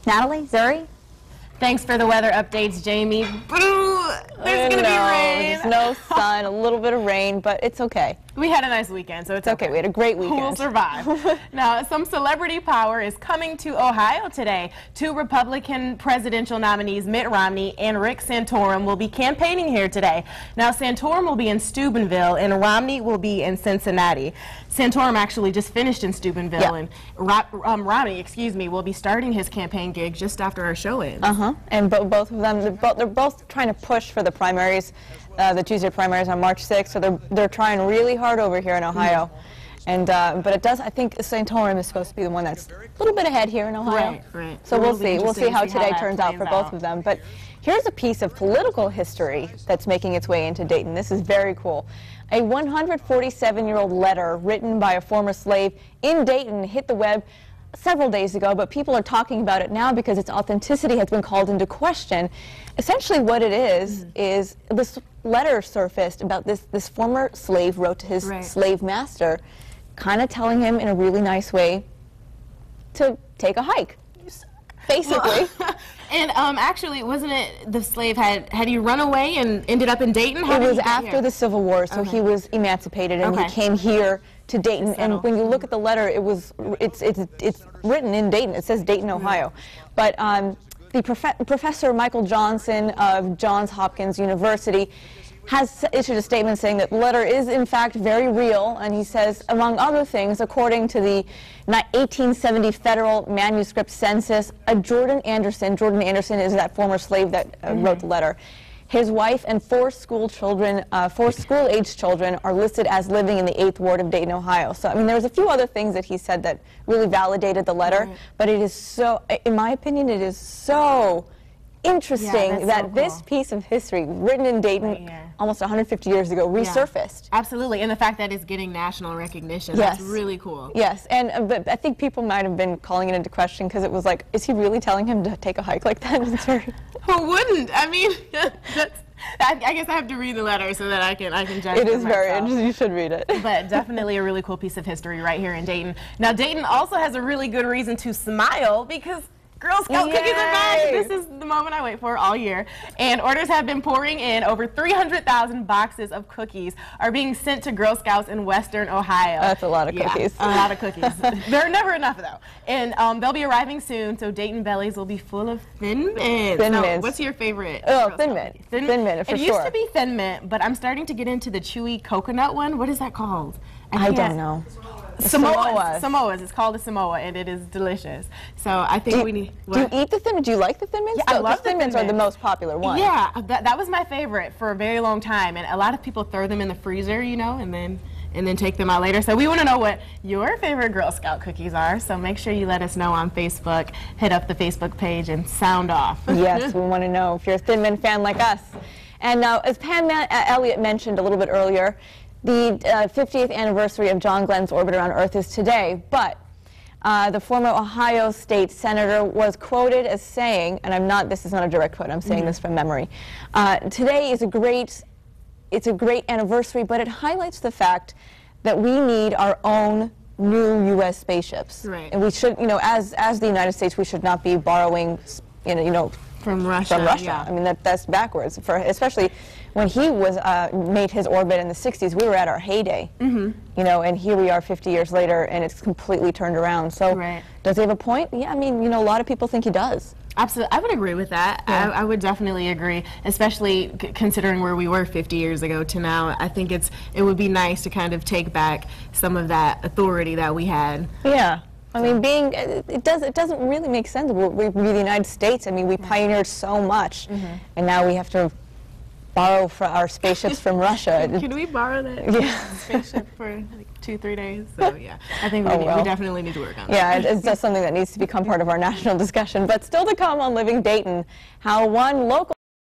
Natalie, Zuri? Thanks for the weather updates, Jamie. Boo! There's going to be rain. There's no sun, a little bit of rain, but it's okay. We had a nice weekend, so it's okay. We had a great weekend. We'll survive. Now, some celebrity power is coming to Ohio today. Two Republican presidential nominees, Mitt Romney and Rick Santorum, will be campaigning here today. Now, Santorum will be in Steubenville, and Romney will be in Cincinnati. Santorum actually just finished in Steubenville, and Romney, excuse me, will be starting his campaign gig just after our show ends. And both of them, they're both trying to push for the primaries, the Tuesday primaries on March 6th. So they're trying really hard over here in Ohio. And but it does. I think Santorum is supposed to be the one that's a little bit ahead here in Ohio. Right. So we'll see. We'll see how today turns out for both of them. But here's a piece of political history that's making its way into Dayton. This is very cool. A 147-year-old letter written by a former slave in Dayton hit the web several days ago, but people are talking about it now because its authenticity has been called into question. Essentially what it is this letter surfaced about this former slave wrote to his slave master, kind of telling him in a really nice way to take a hike, basically. Well, and actually, wasn't it the slave had he run away and ended up in Dayton? It was after the Civil War, so he was emancipated and he came here to Dayton. And when you look at the letter, it's written in Dayton. It says Dayton, Ohio. But the Professor Michael Johnson of Johns Hopkins University has issued a statement saying that the letter is in fact very real, and he says, among other things, according to the 1870 federal manuscript census, Jordan Anderson is that former slave that wrote the letter. His wife and four school-aged children are listed as living in the 8th Ward of Dayton, Ohio. So, I mean, there's a few other things that he said that really validated the letter, but it is so, in my opinion, it is so interesting that this piece of history, written in Dayton almost 150 years ago, resurfaced. Absolutely, and the fact that it's getting national recognition, that's really cool. Yes, and but I think people might have been calling it into question because it was like, is he really telling him to take a hike like that? Who wouldn't? I mean, I guess I have to read the letter so that I can judge it. It is very interesting. You should read it. But definitely a really cool piece of history right here in Dayton. Now, Dayton also has a really good reason to smile because Girl Scout cookies are back. This is the moment I wait for all year. And orders have been pouring in. Over 300,000 boxes of cookies are being sent to Girl Scouts in Western Ohio. That's a lot of cookies. A lot of cookies. There are never enough, though. And they'll be arriving soon, so Dayton bellies will be full of Thin Mints. Thin Mints. What's your favorite? Oh, Thin Mint. Thin Mint, for sure. It used to be Thin Mint, but I'm starting to get into the chewy coconut one. What is that called? I don't know. Samoas. It's called a Samoa, and it is delicious. So I think we need. Do you eat the Thin Mints? Do you like the Thin Mints? Yeah, I love the Thin Mints. Are the most popular one. Yeah, that was my favorite for a very long time, and a lot of people throw them in the freezer, you know, and then take them out later. So we want to know what your favorite Girl Scout cookies are. So make sure you let us know on Facebook. Hit up the Facebook page and sound off. Yes, we want to know if you're a Thin Mint fan like us. And now, as Pam Elliott mentioned a little bit earlier, the 50th anniversary of John Glenn's orbit around Earth is today, but the former Ohio State Senator was quoted as saying, and this is not a direct quote, I'm saying this from memory, today is it's a great anniversary, but it highlights the fact that we need our own new U.S. spaceships. Right. And we should, you know, as the United States, we should not be borrowing, you know, from Russia. I mean, that's backwards. Especially when he made his orbit in the 60s, we were at our heyday. You know, and here we are 50 years later, and it's completely turned around. So, does he have a point? Yeah, I mean, you know, a lot of people think he does. Absolutely, I would agree with that. Yeah. I would definitely agree, especially considering where we were 50 years ago to now. I think it would be nice to kind of take back some of that authority that we had. Yeah. I mean, it doesn't really make sense. We're the United States. I mean, we pioneered so much, and now we have to borrow our spaceships from Russia. Can we borrow that spaceship for like 2-3 days? So yeah, I think we definitely need to work on that. Yeah, it's just something that needs to become part of our national discussion. But still to come on Living Dayton, how one local